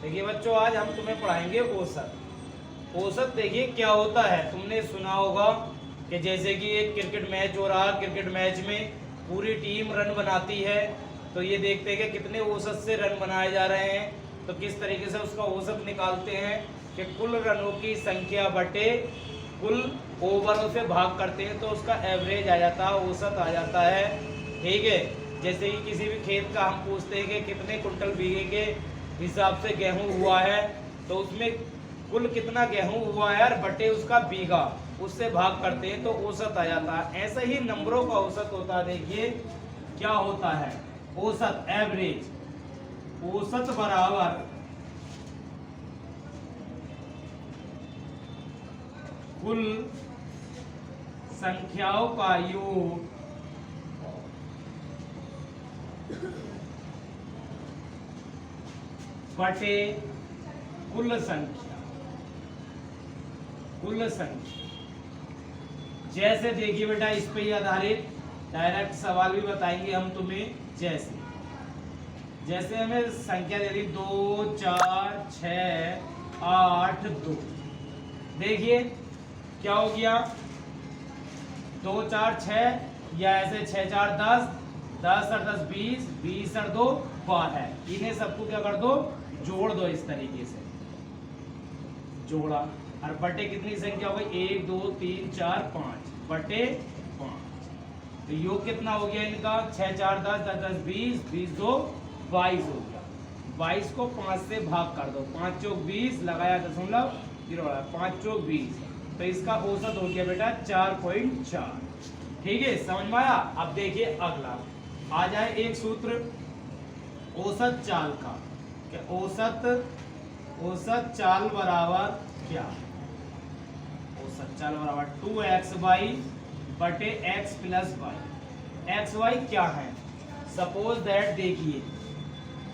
देखिए बच्चों, आज हम तुम्हें पढ़ाएंगे औसत। औसत देखिए क्या होता है। तुमने सुना होगा कि जैसे कि एक क्रिकेट मैच हो रहा, क्रिकेट मैच में पूरी टीम रन बनाती है, तो ये देखते हैं कि कितने औसत से रन बनाए जा रहे हैं। तो किस तरीके से उसका औसत निकालते हैं कि कुल रनों की संख्या बटे कुल ओवरों से भाग करते हैं, तो उसका एवरेज आ जाता है, औसत आ जाता है। ठीक है, जैसे कि किसी भी खेत का हम पूछते हैं कि कितने कुंटल बीघे के हिसाब से गेहूं हुआ है, तो उसमें कुल कितना गेहूं हुआ है और बटे उसका बीघा, उससे भाग करते हैं तो औसत आ जाता है। ऐसे ही नंबरों का औसत होता है। देखिए क्या होता है औसत, एवरेज। औसत बराबर कुल संख्याओं का योग बटे कुल संख्या। कुल संख्या जैसे देखिए बेटा, इस पे ही आधारित डायरेक्ट सवाल भी बताएंगे हम तुम्हें। जैसे हमें संख्या दे दी 2 4 6 8 2। देखिए क्या हो गया, 2 4 6 या ऐसे 6 4 10, 10 और 10 20, 20 और 2 12। इन्हें सबको क्या कर दो, जोड़ दो। इस तरीके से जोड़ा और बटे कितनी संख्या हो गई, 1 2 3 4 5 बटे 5। तो योग कितना हो गया इनका, 6 4 10, 10 10 20, 20 2 22 हो गया। 22 को 5 से भाग कर दो, 5 चौक 20, लगाया दशमलव 0, 5 चौक 20, तो इसका औसत हो गया बेटा 4.4। ठीक है, समझ में आया। अब देखिए अगला आ जाए एक सूत्र औसत चाल का। औसत चाल बराबर क्या, औसत चाल बराबर 2xy बटे x plus Y. X Y क्या है, सपोज दैट देखिए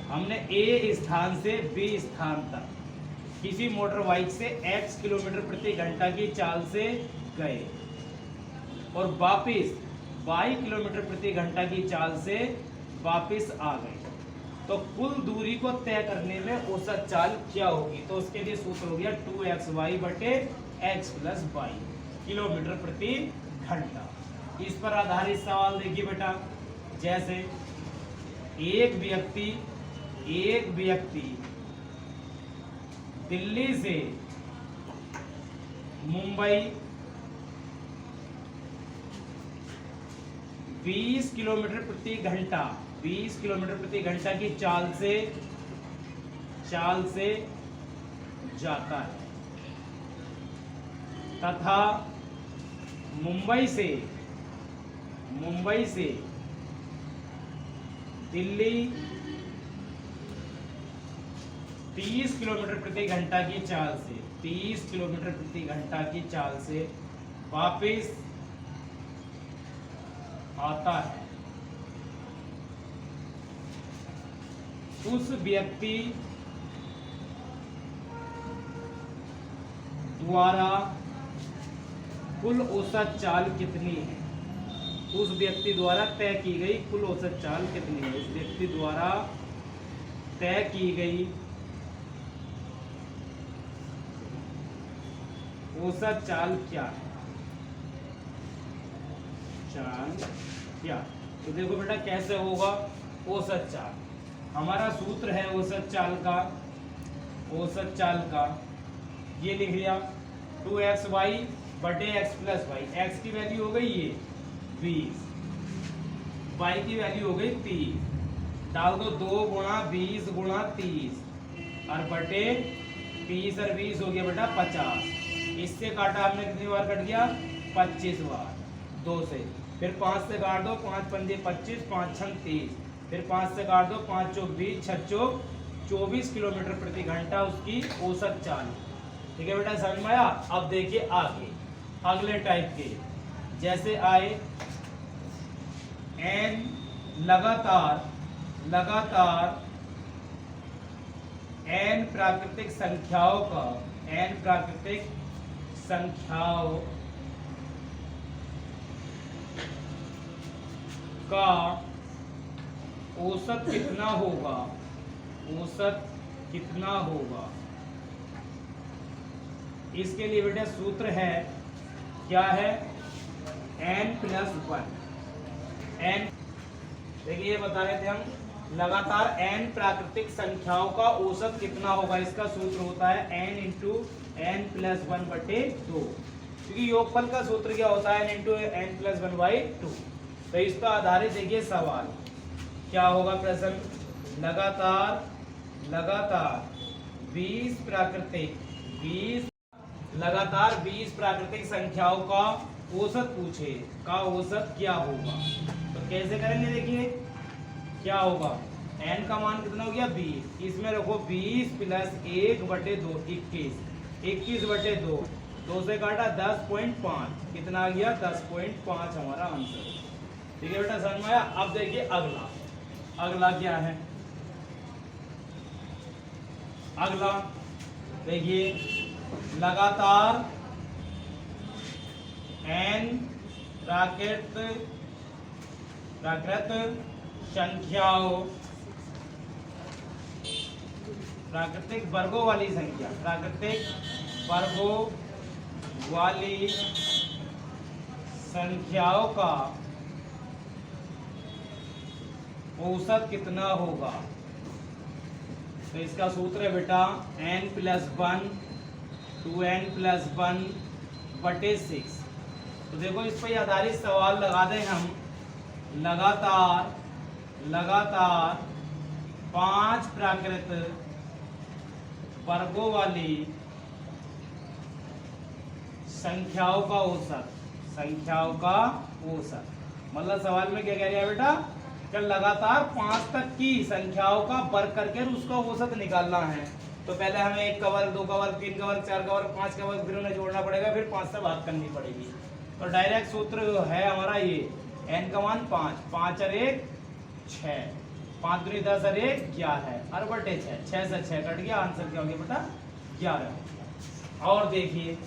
हमने ए स्थान से बी स्थान तक किसी मोटर बाइक से x किलोमीटर प्रति घंटा की चाल से गए और वापिस y किलोमीटर प्रति घंटा की चाल से वापिस आ गए, तो कुल दूरी को तय करने में औसत चाल क्या होगी। तो उसके लिए सूत्र हो गया 2xy बटे x प्लस वाई किलोमीटर प्रति घंटा। इस पर आधारित सवाल देखिए बेटा, जैसे एक व्यक्ति दिल्ली से मुंबई 20 किलोमीटर प्रति घंटा, 20 किलोमीटर प्रति घंटा की चाल से जाता है, तथा मुंबई से दिल्ली 30 किलोमीटर प्रति घंटा की चाल से, 30 किलोमीटर प्रति घंटा की चाल से वापिस आता है। उस व्यक्ति द्वारा कुल औसत चाल कितनी है, उस व्यक्ति द्वारा तय की गई कुल औसत चाल कितनी है, उस व्यक्ति द्वारा तय की गई औसत चाल क्या है, चाल क्या। तो देखो बेटा कैसे होगा औसत चाल, हमारा सूत्र है औसत चाल का ये लिख लिया 2xy बटे x प्लस वाई। x की वैल्यू हो गई ये 20, y की वैल्यू हो गई 30, डाल दो 2 गुणा 20 गुणा 30 और बटे 30 और 20 हो गया बेटा 50। इससे काटा हमने कितनी बार कट गया, 25 बार 2 से, फिर 5 से काट दो, 5 पंजे 25, 5 छंग 30, फिर 5 से काट दो, 5 चौक 20, 6 चौक 24 किलोमीटर प्रति घंटा उसकी औसत चाल। ठीक है बेटा, समझ में आया। अब देखिए आगे अगले टाइप के, जैसे आए n लगातार n प्राकृतिक संख्याओं का औसत कितना होगा, औसत कितना होगा। इसके लिए बेटा सूत्र है, क्या है, n+1। n, देखिए ये बता रहे थे हम, लगातार n प्राकृतिक संख्याओं का औसत कितना होगा, इसका सूत्र होता है n इंटू n+1/2, क्योंकि योगफल का सूत्र क्या होता है, n इंटू n+1/2। तो इस पर आधारित देखिए सवाल क्या होगा। प्रश्न, लगातार 20 प्राकृतिक संख्याओं का औसत पूछे, का औसत क्या होगा। तो कैसे करेंगे, देखिए क्या होगा, n का मान कितना हो गया 20, इसमें रखो 20 + 1/2 21, 21/2, 2 से काटा 10.5, कितना आ गया 10.5 हमारा आंसर। ठीक है बेटा, समझ में आया। अब देखिए अगला क्या है। अगला देखिए, लगातार n प्राकृत संख्याओं, प्राकृतिक वर्गों वाली संख्या, प्राकृतिक वर्गों वाली संख्याओं का औसत कितना होगा। तो इसका सूत्र है बेटा n+1 2n+1/6। तो देखो इस पर आधारित सवाल लगा दें हम, लगातार 5 प्राकृत वर्गों वाली संख्याओं का औसत, मतलब सवाल में क्या कह रहा है बेटा, कि लगातार 5 तक की संख्याओं का वर्ग करके उसका औसत निकालना है। तो पहले हमें 1 का वर्ग, 2 का वर्ग, 3 का वर्ग, 4 का वर्ग, 5 का वर्ग, फिर उन्हें जोड़ना पड़ेगा, फिर 5 से भाग करनी पड़ेगी। तो डायरेक्ट सूत्र जो है हमारा ये, n का मान 5, 5 और 1 6, 5 दूनी 10 और 1 11, और बटे 6 से 6 कट गया, आंसर क्या हो गया बेटा 11। और देखिए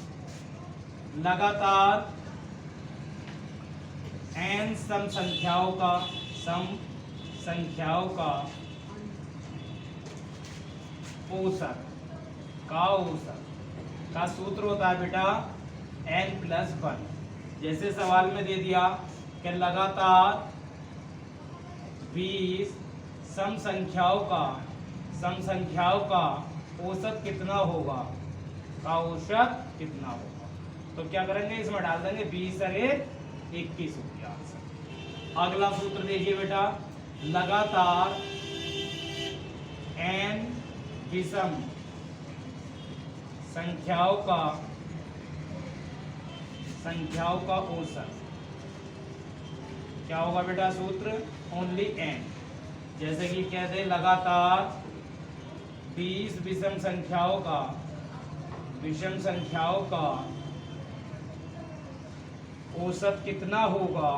लगातार n सम संख्याओं का औसत का सूत्र होता है बेटा n+1। जैसे सवाल में दे दिया कि लगातार 20 सम संख्याओं का औसत कितना होगा, तो क्या करेंगे, इसमें डाल देंगे 20 और 1 21 हो गया आंसर। अगला सूत्र देखिए बेटा, लगातार n विषम संख्याओं का औसत क्या होगा बेटा, सूत्र ओनली n। जैसे कि कहते हैं लगातार 20 विषम संख्याओं का औसत कितना होगा,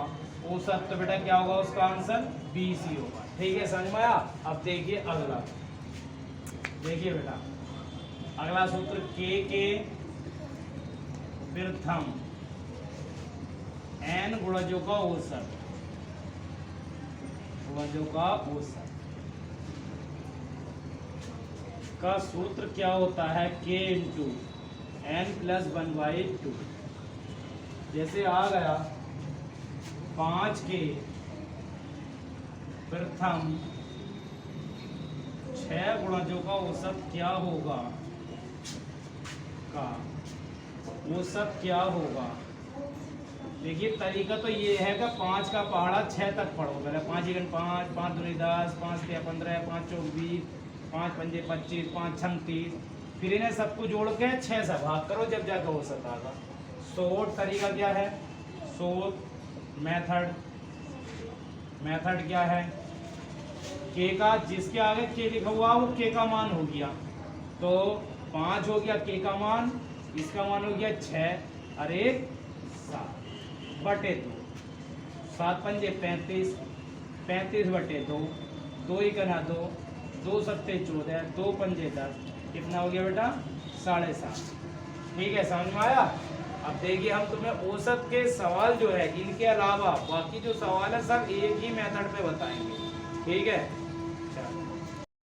औसत तो बेटा क्या होगा, उसका आंसर 20 ही होगा। ठीक है, समझ में आया। अब देखिए अगला, देखिए बेटा अगला सूत्र, के प्रथम n गुणजों का औसत का सूत्र क्या होता है, k इंटू n+1/2। जैसे आ गया 5 के प्रथम 6 गुणजों का औसत क्या होगा, देखिए तरीका तो ये है कि 5 का पहाड़ा 6 तक पढ़ो। पहले 5 × 5, 5 दूनी 10, 5 × 15, 5 × 20, 5 × 5 = 25, 5 × 6 = 30, फिर इन्हें सबको जोड़ के 6 से भाग करो, जब जाकर औसत आएगा। शॉर्ट तरीका क्या है, शॉर्ट मेथड क्या है, के का जिसके आगे के लिखा हुआ वो के का मान हो गया, तो 5 हो गया के का मान, इसका मान हो गया 6 और 1 7/2, 7 × 5 = 35, 35/2, 2 × 2, 2 × 7 = 14, 2 × 5 = 10, कितना हो गया बेटा 7.5। ठीक है, समझ में आया। अब देखिए हम तुम्हें औसत के सवाल जो है इनके अलावा बाकी जो सवाल है सब एक ही मेथड पे बताएंगे। ठीक है।